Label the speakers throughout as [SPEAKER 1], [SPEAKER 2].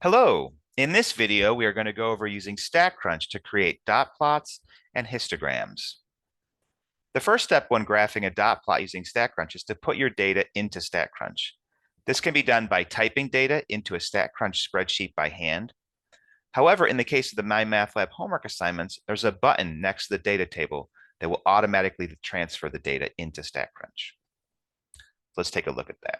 [SPEAKER 1] Hello. In this video, we are going to go over using StatCrunch to create dot plots and histograms. The first step when graphing a dot plot using StatCrunch is to put your data into StatCrunch. This can be done by typing data into a StatCrunch spreadsheet by hand. However, in the case of the MyMathLab homework assignments, there's a button next to the data table that will automatically transfer the data into StatCrunch. Let's take a look at that.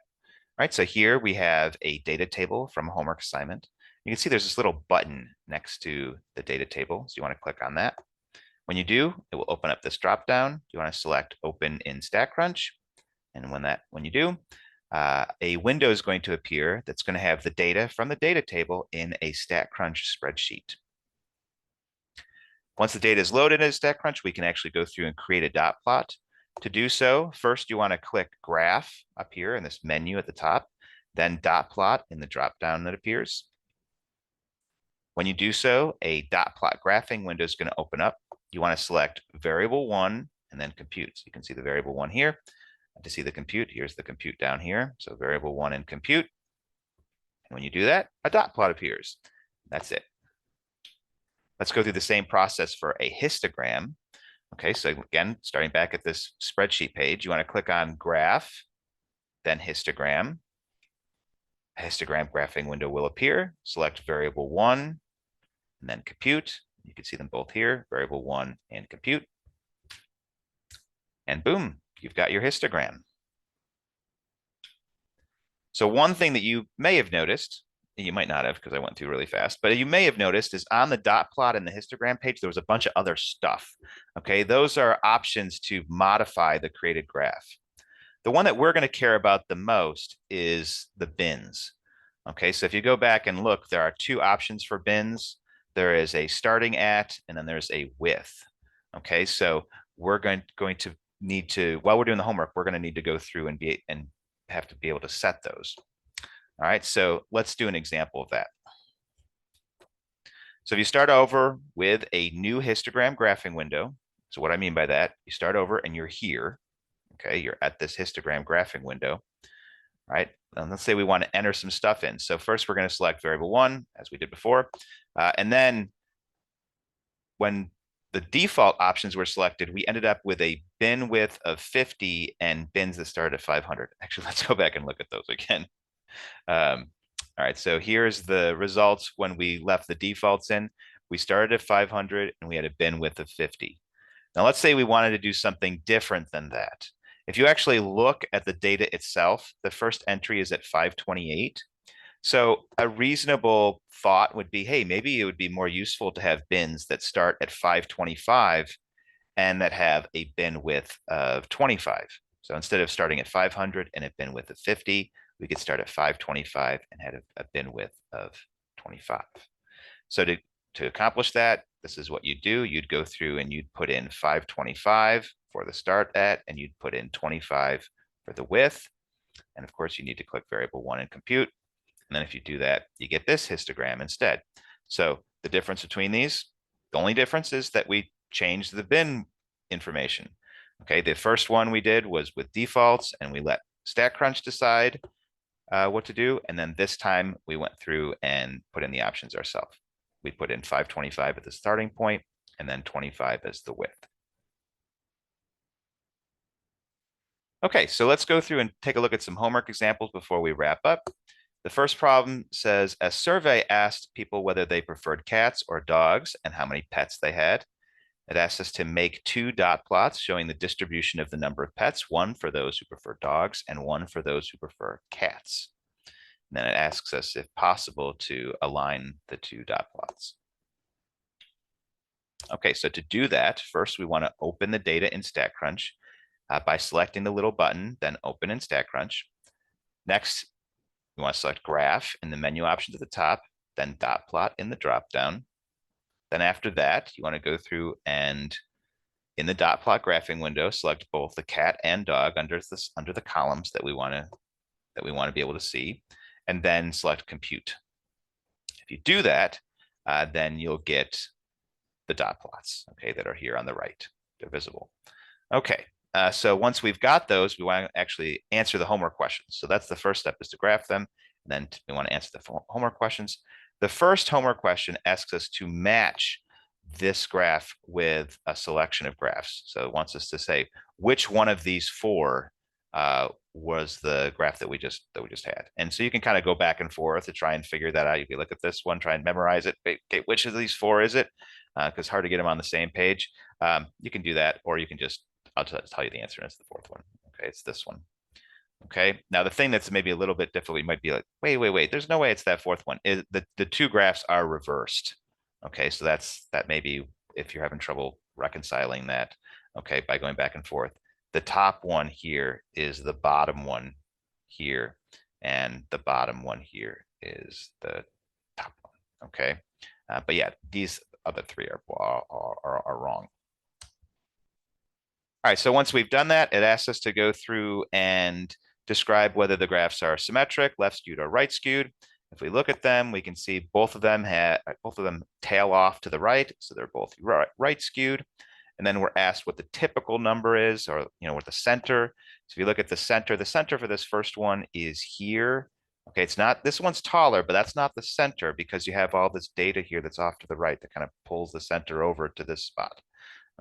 [SPEAKER 1] All right, so here we have a data table from a homework assignment. You can see there's this little button next to the data table. So you want to click on that. When you do, it will open up this drop down. You want to select Open in StatCrunch. And when you do, a window is going to appear that's going to have the data from the data table in a StatCrunch spreadsheet. Once the data is loaded in StatCrunch, we can actually go through and create a dot plot. To do so, first you want to click Graph up here in this menu at the top, then Dot Plot in the drop down that appears. When you do so, a dot plot graphing window is going to open up. You want to select variable 1 and then compute. So you can see the variable 1 here. To see the compute, here's the compute down here. So variable 1 and compute. And when you do that, a dot plot appears. That's it. Let's go through the same process for a histogram. Okay, so again, starting back at this spreadsheet page, you want to click on Graph, then Histogram. A histogram graphing window will appear. Select variable 1 and then compute. You can see them both here, variable 1 and compute. And boom, you've got your histogram. So one thing that you may have noticed, you might not have because I went through really fast, but you may have noticed is on the dot plot and the histogram page, there was a bunch of other stuff. Okay, those are options to modify the created graph. The one that we're going to care about the most is the bins. Okay, so if you go back and look, there are two options for bins. There is a starting at, and then there's a with. Okay, so we're going to need to, while we're doing the homework, we're going to need to go through and have to be able to set those. All right, so let's do an example of that. So if you start over with a new histogram graphing window, so what I mean by that, you start over and you're here. Okay, you're at this histogram graphing window. All right, and let's say we want to enter some stuff in. So first we're going to select variable 1, as we did before. And then when the default options were selected, we ended up with a bin width of 50 and bins that started at 500. Actually, let's go back and look at those again. All right, so here's the results when we left the defaults in. We started at 500 and we had a bin width of 50. Now let's say we wanted to do something different than that. If you actually look at the data itself, the first entry is at 528. So a reasonable thought would be, hey, maybe it would be more useful to have bins that start at 525 and that have a bin width of 25. So instead of starting at 500 and a bin width of 50, we could start at 525 and had a bin width of 25. So to accomplish that, this is what you'd do. You'd go through and you'd put in 525 for the start at, and you'd put in 25 for the width. And of course, you need to click variable 1 and compute. And then if you do that, you get this histogram instead. So the difference between these, the only difference is that we changed the bin information. Okay, the first one we did was with defaults, and we let StatCrunch decide what to do. And then this time we went through and put in the options ourselves. We put in 525 at the starting point and then 25 as the width. Okay, so let's go through and take a look at some homework examples before we wrap up. The first problem says, a survey asked people whether they preferred cats or dogs and how many pets they had. It asks us to make 2 dot plots showing the distribution of the number of pets, 1 for those who prefer dogs and 1 for those who prefer cats. And then it asks us, if possible, to align the 2 dot plots. Okay, so to do that, first we want to open the data in StatCrunch by selecting the little button, then open in StatCrunch. Next, we want to select Graph in the menu options at the top, then Dot Plot in the dropdown. Then after that, you want to go through and in the Dot Plot graphing window, select both the cat and dog under the columns that we want to be able to see, and then select Compute. If you do that, then you'll get the dot plots, okay, that are here on the right. They're visible. Okay, so once we've got those, we want to actually answer the homework questions. So that's the first step, is to graph them, and then we want to answer the homework questions. The first homework question asks us to match this graph with a selection of graphs. So it wants us to say which one of these four was the graph that we just had. And so you can kind of go back and forth to try and figure that out. You can look at this one, try and memorize it. Okay, which of these four is it? Because it's hard to get them on the same page. You can do that, or you can just, I'll tell you the answer, and it's the fourth one. Okay, it's this one. Okay, now the thing that's maybe a little bit difficult, you might be like, wait, there's no way it's that fourth one. The two graphs are reversed. Okay, so that may be if you're having trouble reconciling that, okay, by going back and forth. The top one here is the bottom one here, and the bottom one here is the top one, okay? But yeah, these other three are wrong. All right, so once we've done that, it asks us to go through and describe whether the graphs are symmetric, left skewed or right skewed. If we look at them, we can see both of them tail off to the right, so they're both right skewed. And then we're asked what the typical number is, or what the center. So if you look at the center for this first one is here. Okay, it's not, this one's taller, but that's not the center because you have all this data here that's off to the right that kind of pulls the center over to this spot.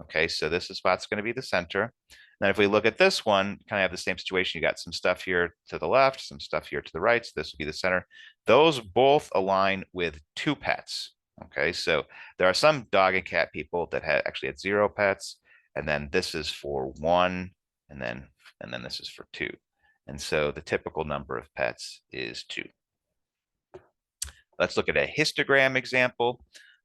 [SPEAKER 1] Okay, so this spot's going to be the center. Then if we look at this one, kind of have the same situation. You got some stuff here to the left, some stuff here to the right. So this would be the center. Those both align with 2 pets. Okay, so there are some dog and cat people that actually had 0 pets, and then this is for 1, and then this is for 2. And so the typical number of pets is 2. Let's look at a histogram example.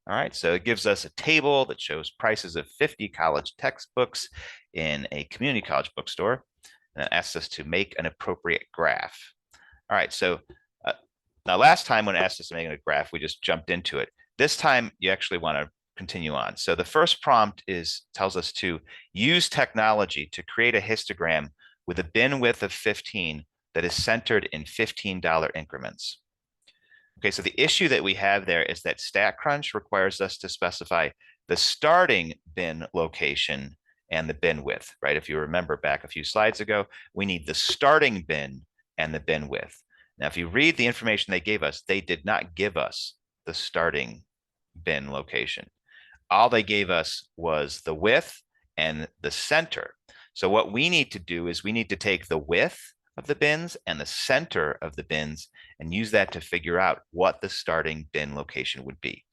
[SPEAKER 1] All right, so it gives us a table that shows prices of 50 college textbooks in a community college bookstore, and it asks us to make an appropriate graph. All right, so now last time when it asked us to make a graph, we just jumped into it. This time you actually want to continue on. So the first prompt tells us to use technology to create a histogram with a bin width of 15 that is centered in $15 increments. Okay, so the issue that we have there is that StatCrunch requires us to specify the starting bin location and the bin width, right? If you remember back a few slides ago, we need the starting bin and the bin width. Now, if you read the information they gave us, they did not give us the starting bin location. All they gave us was the width and the center. So what we need to do is we need to take the width of the bins and the center of the bins and use that to figure out what the starting bin location would be.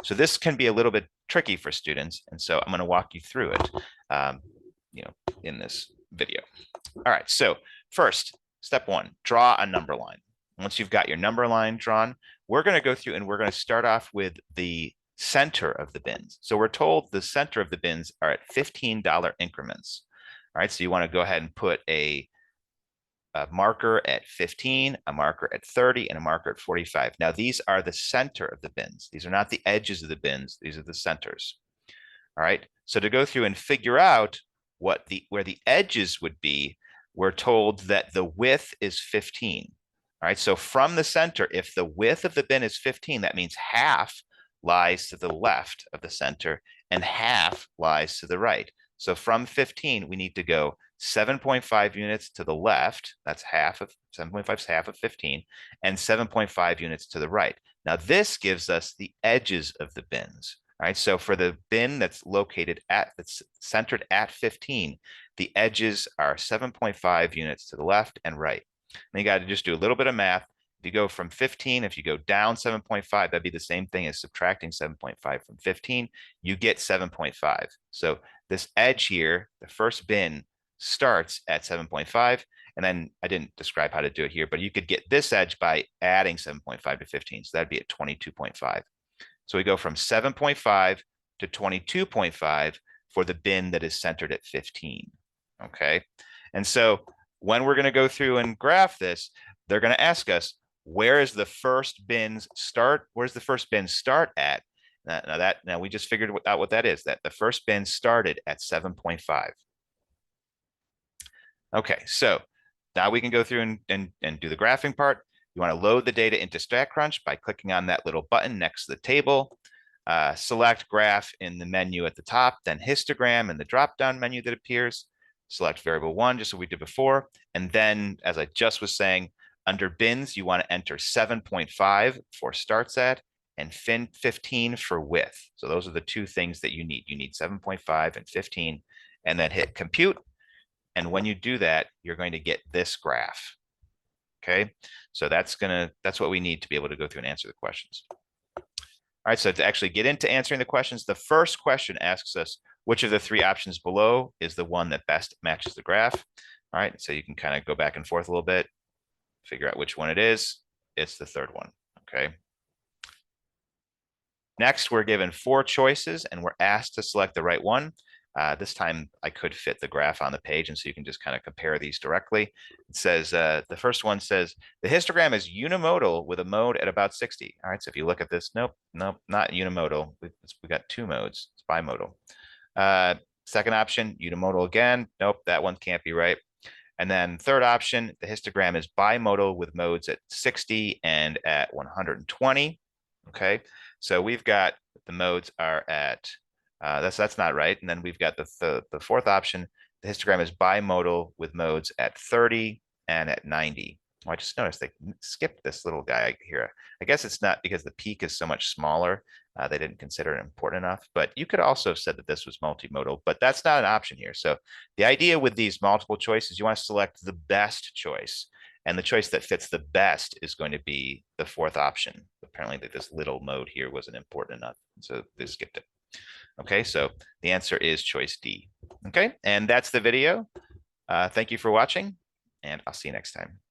[SPEAKER 1] So this can be a little bit tricky for students, and so I'm going to walk you through it, in this video. All right, so first, step 1, draw a number line. Once you've got your number line drawn, we're going to go through and we're going to start off with the center of the bins. So we're told the center of the bins are at $15 increments. All right, so you want to go ahead and put a marker at 15, a marker at 30, and a marker at 45. Now, these are the center of the bins. These are not the edges of the bins. These are the centers. All right, so to go through and figure out where the edges would be, we're told that the width is 15. All right, so from the center, if the width of the bin is 15, that means half lies to the left of the center and half lies to the right. So from 15, we need to go 7.5 units to the left. That's half of 7.5 is half of 15, and 7.5 units to the right. Now this gives us the edges of the bins. All right, so for the bin that's centered at 15, the edges are 7.5 units to the left and right. And you got to just do a little bit of math. If you go from 15, if you go down 7.5, that'd be the same thing as subtracting 7.5 from 15. You get 7.5. So this edge here, the first bin, starts at 7.5. And then I didn't describe how to do it here, but you could get this edge by adding 7.5 to 15. So that'd be at 22.5. So we go from 7.5 to 22.5 for the bin that is centered at 15. Okay. And so when we're going to go through and graph this, they're going to ask us, where is the first bin start? Where's the first bin start at? Now we just figured out what that is, that the first bin started at 7.5. Okay, so now we can go through and do the graphing part. You want to load the data into StatCrunch by clicking on that little button next to the table. Select graph in the menu at the top, then histogram in the drop-down menu that appears. Select variable 1, just as we did before. And then, as I just was saying, under bins, you want to enter 7.5 for starts at and 15 for width. So those are the two things that you need. You need 7.5 and 15, and then hit compute. And when you do that, you're going to get this graph. Okay, so that's what we need to be able to go through and answer the questions. All right, so to actually get into answering the questions, the first question asks us which of the three options below is the one that best matches the graph. All right, so you can kind of go back and forth a little bit, figure out which one it is. It's the third one. Okay. Next, we're given 4 choices and we're asked to select the right one. This time I could fit the graph on the page, and so you can just kind of compare these directly. It says, the first one says, the histogram is unimodal with a mode at about 60. All right, so if you look at this, nope, not unimodal. We got 2 modes, it's bimodal. Second option, unimodal again. Nope, that one can't be right. And then third option, the histogram is bimodal with modes at 60 and at 120. Okay, so we've got the modes are at that's not right. And then we've got the fourth option. The histogram is bimodal with modes at 30 and at 90. Oh, I just noticed they skipped this little guy here. I guess it's not because the peak is so much smaller. They didn't consider it important enough. But you could also have said that this was multimodal, but that's not an option here. So the idea with these multiple choices, you want to select the best choice. And the choice that fits the best is going to be the fourth option. Apparently this little mode here wasn't important enough, so they skipped it. Okay, so the answer is choice D. Okay, and that's the video. Thank you for watching, and I'll see you next time.